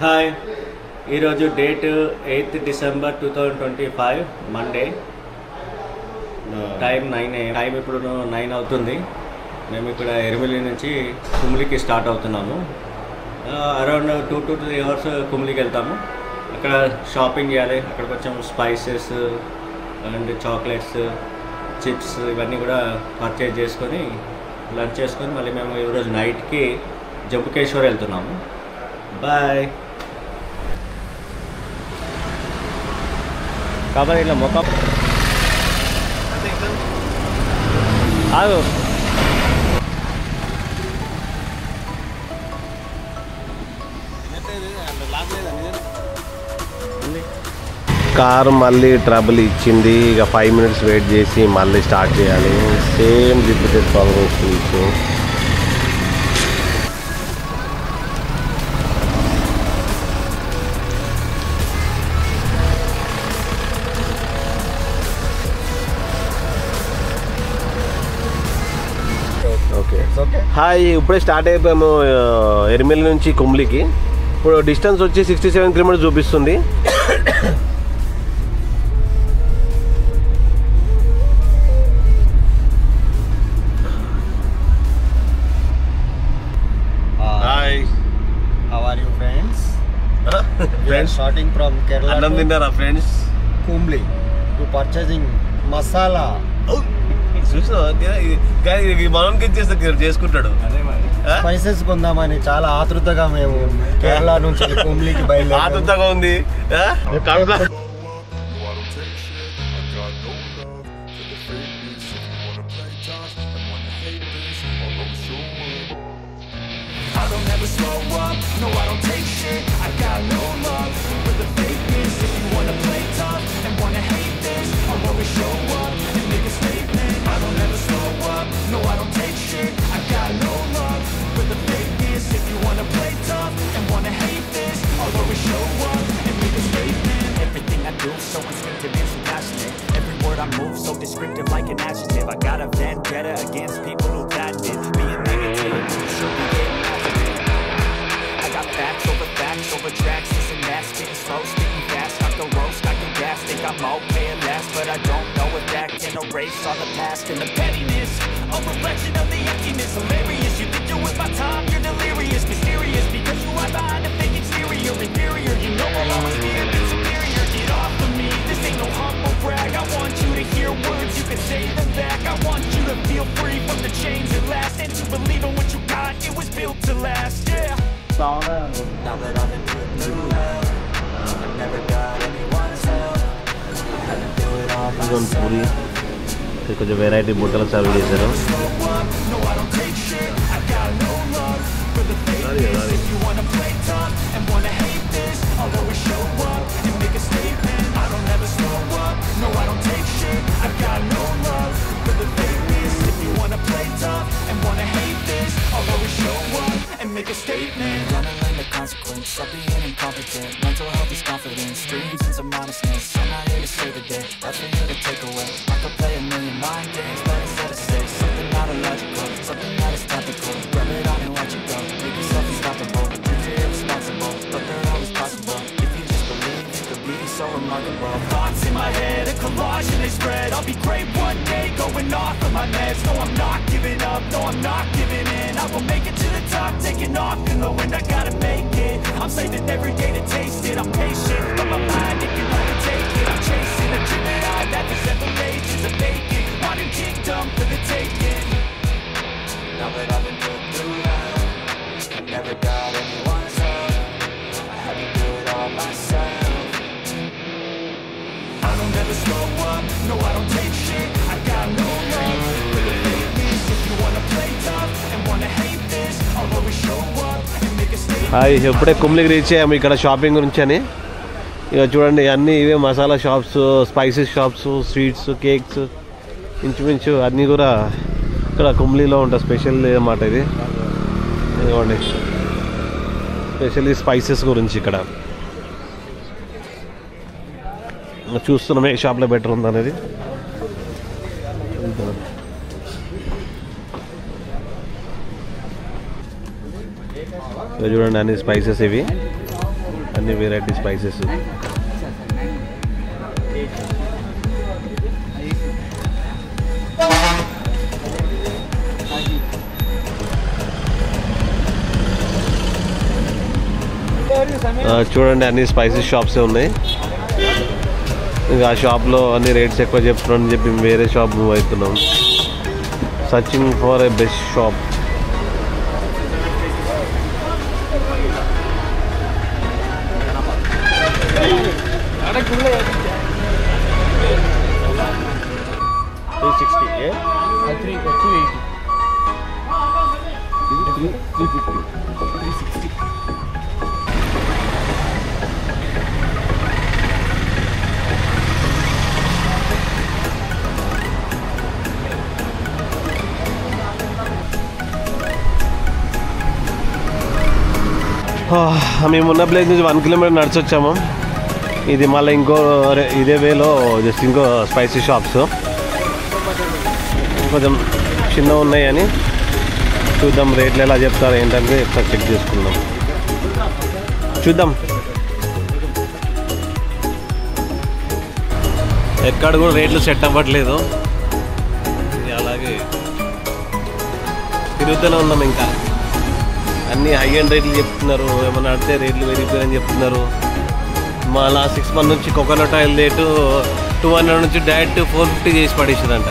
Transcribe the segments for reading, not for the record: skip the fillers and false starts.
Hi, ఈరోజు date 8th December 2025 Monday. Time 9 AM. Time ఇప్పుడు 9 అవుతుంది. మేము ఇక్కడ ఎర్మిలి నుంచి కుమ్లికి స్టార్ట్ అవుతున్నాము. అరౌండ్ 2 to 3 hours కుమ్లికి వెళ్తాము. అక్కడ షాపింగ్ చేయాలి. అక్కడ కొంచెం స్పైసెస్ అండ్ చాక్లెట్స్, చిప్స్ ఇవన్నీ కూడా పర్చేజ్ చేసుకొని లంచ్ చేసుకొని మళ్ళీ మేము ఈరోజు నైట్కి జంబుకేశ్వర్ వెళ్తున్నాము. బాయ్. కాబట్టి ఇట్లా మొత్తం ఆగు. కారు మళ్ళీ ట్రబుల్ ఇచ్చింది. ఇక 5 minutes వెయిట్ చేసి మళ్ళీ స్టార్ట్ చేయాలి. సేమ్ రిపీటెడ్ ప్రాబ్లమ్ ఇచ్చు. హాయ్, ఇప్పుడే స్టార్ట్ అయిపోయాము ఎర్మిలి నుంచి కుమ్లికి. ఇప్పుడు డిస్టెన్స్ వచ్చి 67 kilometers చూపిస్తుంది. Hi, how are you friends? We are starting from Kerala అన్నం తిన్నారా friends? Kumli to purchasing masala. మనకి చేసుకుంటాడు. స్పైసెస్ కొందామని చాలా ఆతృతగా మేము కేరళ నుంచి కుమ్లికి బయలుదేరాము. ఆతృతగా ఉంది. I move so descriptive like an adjective. I got a vendetta against people who patented being negative. You should be getting agitated. I got facts over tracks. Listen, that's getting slow, speaking fast. Not the roast, I can gas. Think I'm okay at last, but I don't know if that can erase all the past and the pettiness. A reflection of the emptiness, hilarious. You think you're with my time, you're delirious, mysterious, because you are behind a fake exterior, inferior. You know I'll always be a bit superior. Get off of me, this ain't no humble brag. I want you to hear words, you can say them back. I want you to feel free from the chains that last, and to believe in what you got, it was built to last, yeah. Now that I've been put through hell, I never got anyone's help. I had to do it all myself. కొంచెం variety బుట్టలు serve చేశారు. No, I don't take shit. I got no love for the fakeness. If you wanna play tough and wanna hate this, I'll always show up and make a statement. I don't ever slow up. No, I don't take shit. I got no love for the fakeness. If you wanna play tough and wanna hate this, I'll always show up and make a statement. Gonna learn the consequence of being incompetent. Mental health is confidence, dreams and some honestness. I'm not here to save the day, that's for you to take away. I could play a million mind games, but instead of say something not illogical, something that is topical. Rub it on and watch it go. Make yourself unstoppable. Dreams are irresponsible, but they're always possible. If you just believe, you could be so remarkable. Thoughts in my head, a collage and they spread. I'll be great one day, going off of my meds. No, I'm not giving up, no, I'm not giving in. I will make it to the top, taking off in the wind. I gotta make it. I'm saving every day to taste it. I'm patient, but my mind, it can only take it. I'm chasing a dream that I've had for several ages of vacant. Modern kingdom for the taking. Now that I've been put through hell, I never got anyone's help. I had to do it all myself. I don't ever slow up, no, I don't take shit. I got no love for the fakeness. If you wanna play tough and wanna hate this, I'll always show up and make a statement. Hi, ఎప్పుడే కుమ్లికి reach అయ్యాము. ఇక్కడ shopping గురించి అని ఇక చూడండి, అన్నీ ఇవే masala shops, spices shops, sweets, cakes, ఇంచుమించు అన్నీ కూడా ఇక్కడ కుమ్లీలో ఉంటాయి. స్పెషల్ అన్నమాట ఇది. ఇదిగోండి, స్పెషల్లీ స్పైసెస్ గురించి ఇక్కడ చూస్తున్నాం ఏ షాప్లో బెటర్ ఉందనేది. చూడండి అన్ని స్పైసెస్ ఇవి. అన్ని వెరైటీ స్పైసెస్. చూడండి అన్ని స్పైసెస్ షాప్సే ఉన్నాయి. ఇంకా ఆ షాప్లో అన్ని రేట్స్ ఎక్కువ చెప్తున్నాను చెప్పి వేరే షాప్ మూవ్ అవుతున్నాం. Searching for a best shop. మేము ఉన్న ప్లేస్ నుంచి 1 కిలోమీటర్ నడిచొచ్చాము. ఇది మళ్ళీ ఇదే వేలో జస్ట్ ఇంకో స్పైసీ షాప్స్ కొంచెం చిన్నగా ఉన్నాయని చూద్దాం. రేట్లు ఎలా చెప్తారు ఏంటంటే ఒకసారి చెక్ చేసుకుందాం. చూద్దాం. ఎక్కడ కూడా రేట్లు సెట్ అవ్వట్లేదు. అలాగే తిరుగుతూనే ఉన్నాం. ఇంకా అన్నీ హై అండ్ రేట్లు చెప్తున్నారు. ఏమన్నా అడితే రేట్లు పెరిగిపోయాయని చెప్తున్నారు. మా లాస్ట్ 6 months నుంచి కోకోనట్ ఆయిల్ రేటు 200 నుంచి డైరెక్ట్ 450 చేసి పడేసిందంట.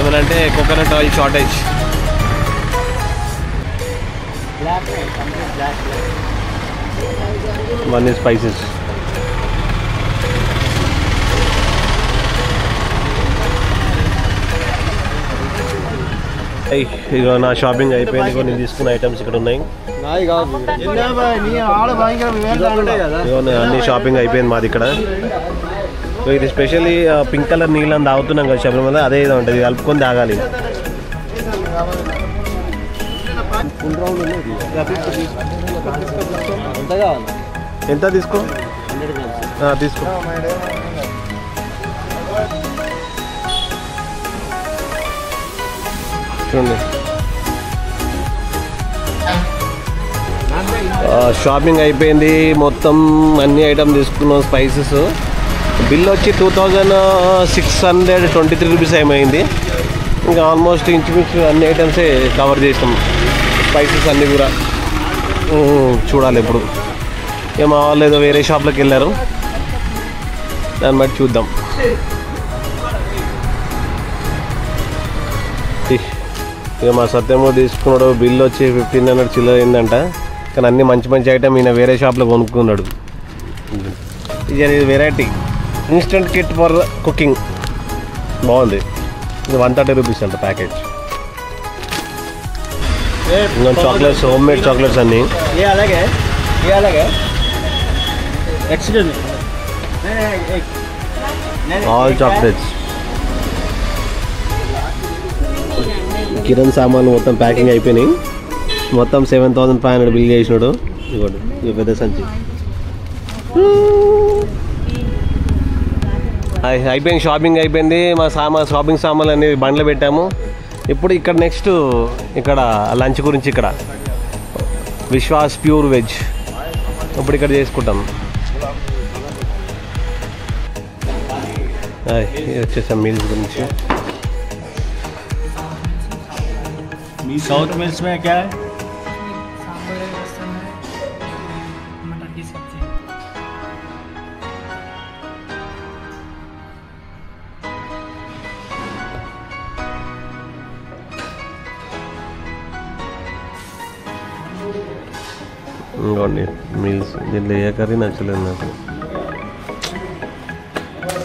ఏమనంటే కోకోనట్ ఆయిల్ షార్టేజ్. ఇవన్నీ స్పైసెస్. ఇక నా షాపింగ్ అయిపోయింది. నేను తీసుకున్న ఐటమ్స్ ఇక్కడ ఉన్నాయి. అన్ని షాపింగ్ అయిపోయింది మాది ఇక్కడ. ఇది స్పెషల్లీ పింక్ కలర్ నీళ్ళని తాగుతున్నాం కదా శబరిమల, అదే ఇది ఉంటుంది. కలుపుకొని తాగాలి. ఎంత తీసుకో తీసుకో. చూడండి షాపింగ్ అయిపోయింది. మొత్తం అన్ని ఐటమ్ తీసుకున్నాం. స్పైసెస్ బిల్ వచ్చి 2623 రూపీస్ ఏమైంది. ఇంకా ఆల్మోస్ట్ ఇంచుమించు అన్ని ఐటమ్సే కవర్ చేసాం. స్పైసెస్ అన్నీ కూడా చూడాలి. ఇప్పుడు ఇక మా వాళ్ళు ఏదో వేరే షాప్లోకి వెళ్ళారు, దాన్ని బట్టి చూద్దాం. ఇక మా సత్యము తీసుకున్నాడు. బిల్ వచ్చి 1500 చిల్లర అయిందంట. కానీ అన్ని మంచి మంచి ఐటమ్ ఈయన వేరే షాప్లో కొనుక్కున్నాడు. ఇది variety instant kit for cooking బాగుంది. ఇది 130 రూపీస్ అంట ప్యాకేజ్. ఇంకా చాక్లెట్స్, హోమ్ మేడ్ చాక్లెట్స్ అన్నీ. All chocolates. కిరణ్ సామాన్లు మొత్తం ప్యాకింగ్ అయిపోయినాయి. మొత్తం 7500 బిల్ చేసినాడు. ఇవ్వండి, ఇది పెద్ద సంచి. అయిపోయింది, షాపింగ్ అయిపోయింది. మా షాపింగ్ సామాన్లు అన్ని బండ్లు పెట్టాము. ఇప్పుడు ఇక్కడ నెక్స్ట్ ఇక్కడ లంచ్ గురించి ఇక్కడ విశ్వాస్ ప్యూర్ వెజ్ ఇప్పుడు ఇక్కడ చేసుకుంటాం. వచ్చేసాం మీల్స్ గురించి. साउथ मिल्स में क्या है? मटर की सब्जी। ఇంకోండి మీల్స్. దీంట్లో ఏ కర్రీ నచ్చలేదు నాకు.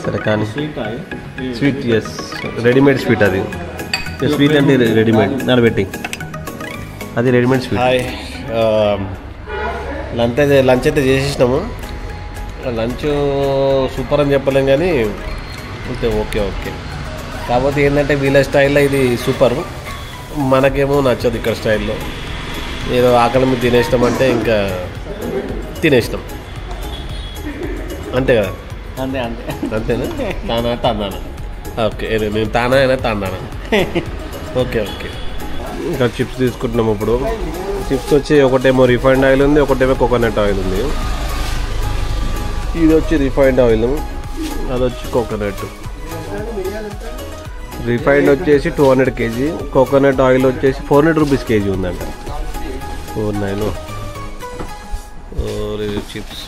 సరే కానీ స్వీట్, ఎస్ రెడీమేడ్ స్వీట్. అది స్వీట్ అంటే రెడీమేడ్ నానబెట్టి, అది రెడీమేడ్ స్వీట్. హాయ్, లంచ్ అయితే చేసేసినాము. లంచ్ సూపర్ అని చెప్పలేం కానీ అంతే, ఓకే ఓకే. కాకపోతే ఏంటంటే వీళ్ళ స్టైల్లో ఇది సూపర్, మనకేమో నచ్చదు ఇక్కడ స్టైల్లో. ఏదో ఆకలి మీద తినేసినామంటే ఇంకా తినేసినాం అంతే కదా. అంతే అంతే అంతేనా? తానా తందానా? ఓకే, నేను తానా అయినా తందానా? Okay okay. ఇంకా చిప్స్ తీసుకుంటున్నాం ఇప్పుడు. చిప్స్ వచ్చి ఒకటేమో రిఫైండ్ ఆయిల్ ఉంది, ఒకటేమో కోకోనట్ ఆయిల్ ఉంది. ఇది వచ్చి రిఫైండ్ ఆయిల్, అది వచ్చి కోకోనట్. రిఫైండ్ వచ్చేసి 200 kg, కోకోనట్ ఆయిల్ వచ్చేసి 400 rupees kg ఉందంట. 49 చిప్స్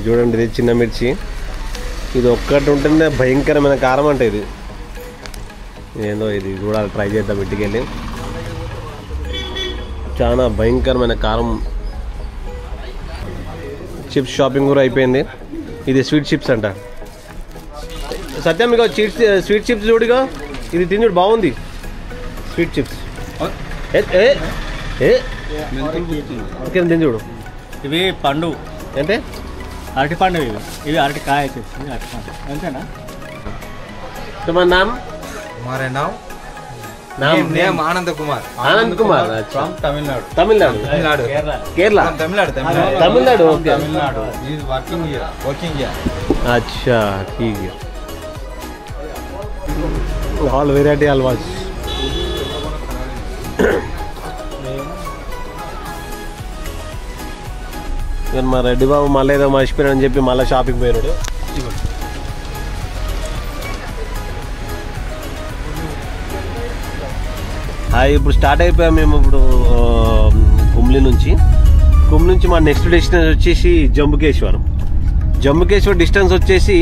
చూడండి. ఇది చిన్న మిర్చి, ఇది ఒక్కటి ఉంటేనే భయంకరమైన కారం అంటే ఇది ఏందో. ఇది చూడాలి, ట్రై చేద్దాం ఇంటికి వెళ్ళి. చాలా భయంకరమైన కారం. చిప్స్ షాపింగ్ కూడా అయిపోయింది. ఇది స్వీట్ చిప్స్ అంట. సత్యం మీకు స్వీట్ చిప్స్ చూడిగా, ఇది తిండి బాగుంది. స్వీట్ చిప్స్ తిని చూడు. ఇవి పండు అంటే అరటి పండు, ఇవి అరటికాయ చిప్స్, అరటి పండు అంతేనా? तुम्हारा नाम? हमारे नाम नाम Anand Kumar. Anand Kumar. From Tamil Nadu. Tamil Nadu. Tamil Nadu. Kerala. Tamil Nadu. Tamil Nadu. Okay. Tamil Nadu. He is working here. अच्छा ठीक है. All variety halwas. మా రెడ్డి బాబు మళ్ళీ ఏదో మర్చిపోయాడని చెప్పి మళ్ళీ షాపింగ్ పోయినాడు. ఇప్పుడు స్టార్ట్ అయిపోయాం మేము. ఇప్పుడు కుమ్లి నుంచి మా నెక్స్ట్ డెస్టినేషన్ వచ్చేసి జంబుకేశ్వరం. డిస్టెన్స్ వచ్చేసి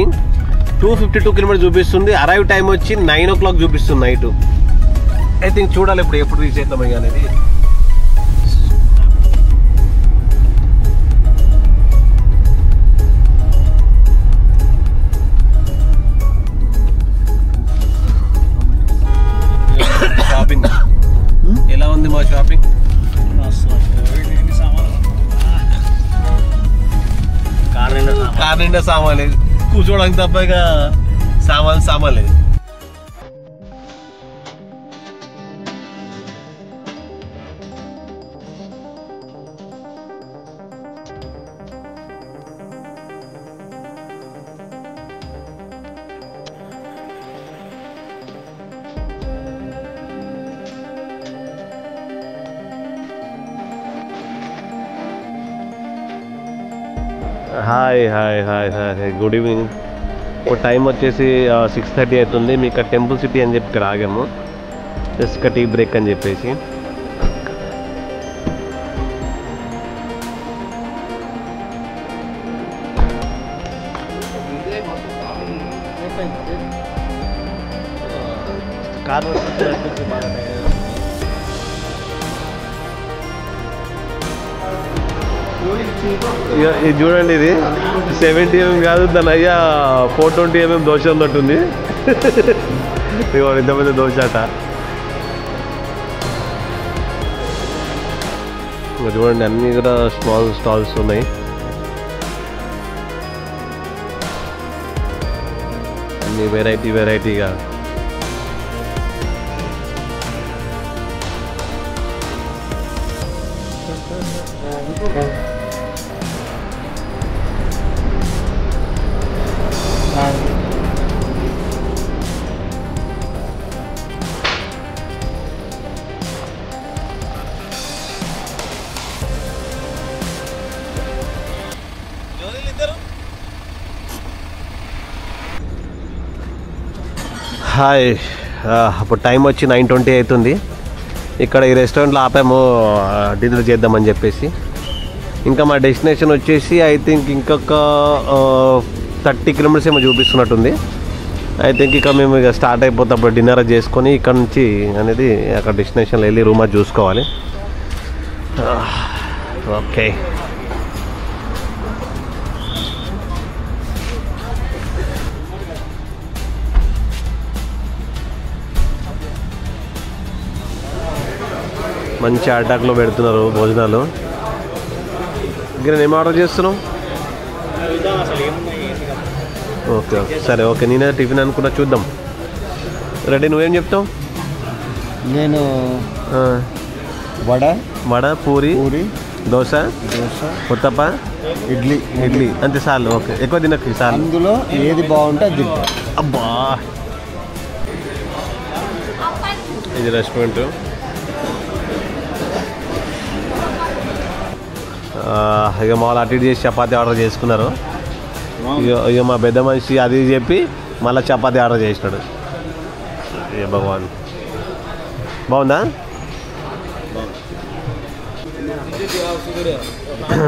252 kilometers చూపిస్తుంది. అరైవ్ టైం వచ్చి 9 o'clock చూపిస్తుంది నైట్. ఐ థింక్ చూడాలి ఎప్పుడు రీచ్ అవుతాం అనేది. షాపింగ్ ఎలా ఉంది మా షాపింగ్? కార్ నిండా సామాన్ లేదు, కూర్చోడానికి తప్ప ఇక సామాన్ లేదు. Hi good evening. ఇప్పుడు టైం వచ్చేసి 6:30 అవుతుంది. మీకు టెంపుల్ సిటీ అని చెప్పి ఇక్కడ ఆగాము, జస్ట్ టీ బ్రేక్ అని చెప్పేసి. కార్ ఇది చూడండి, ఇది 70 mm కాదు, దాని అయ్యా 420 mm దోశ ఉన్నట్టుంది. ఇంతమంది దోశ అట. చూడండి అన్నీ కూడా స్మాల్ స్టాల్స్ ఉన్నాయి. అన్ని వెరైటీగా. హాయ్, ఇప్పుడు టైం వచ్చి 9:20 అవుతుంది. ఇక్కడ ఈ రెస్టారెంట్లో ఆపాము డిన్నర్ చేద్దామని చెప్పేసి. ఇంకా మా డెస్టినేషన్ వచ్చేసి ఐ థింక్ ఇంకొక 30 kilometers ఏమో చూపిస్తున్నట్టుంది. ఐ థింక్ ఇక మేము ఇక స్టార్ట్ అయిపోతాం. అప్పుడు డిన్నర్ చేసుకొని ఇక్కడ నుంచి అనేది అక్కడ డెస్టినేషన్లో వెళ్ళి రూమ్ అది చూసుకోవాలి. ఓకే, మంచి అటాక్లో పెడుతున్నారు భోజనాలు. ఇంకా నేను ఏం ఆర్డర్ చేస్తున్నావు? ఓకే సరే, ఓకే. నేనే టిఫిన్ అనుకున్నా, చూద్దాం. రెడీ, నువ్వేం చెప్తావు? నేను వడ, పూరి, దోశ, ఉత్తప్ప, ఇడ్లీ అంతే చాలు. ఓకే, ఎక్కువ తినకు చాలు. అందులో ఏది బాగుంటే అది తింటా. అబ్బా, ఇది రెస్టారెంట్. ఇక మామూలు అటు ఇటు చేసి చపాతీ ఆర్డర్ చేసుకున్నారు. ఇక మా పెద్ద మనిషి అది చెప్పి మళ్ళీ చపాతీ ఆర్డర్ చేసినాడు. ఏ భగవాన్, బాగుందా?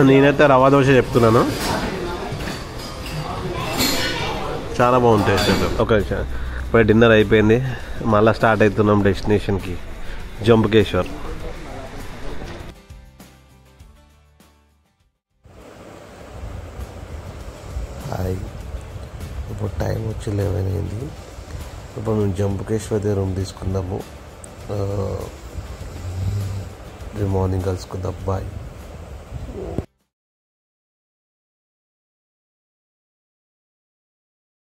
నేనైతే రవా దోశ చెప్తున్నాను, చాలా బాగుంటాయి. ఒక నిమిషం, ఇప్పుడు డిన్నర్ అయిపోయింది, మళ్ళీ స్టార్ట్ అవుతున్నాం డెస్టినేషన్కి, జంబుకేశ్వర్. హాయ్, ఇప్పుడు టైం వచ్చి 11 అయింది. ఇప్పుడు మేము జంబుకేశ్వర్ దగ్గర రూమ్ తీసుకున్నాము. రేపు మార్నింగ్ కలుసుకుందాం. బాయ్.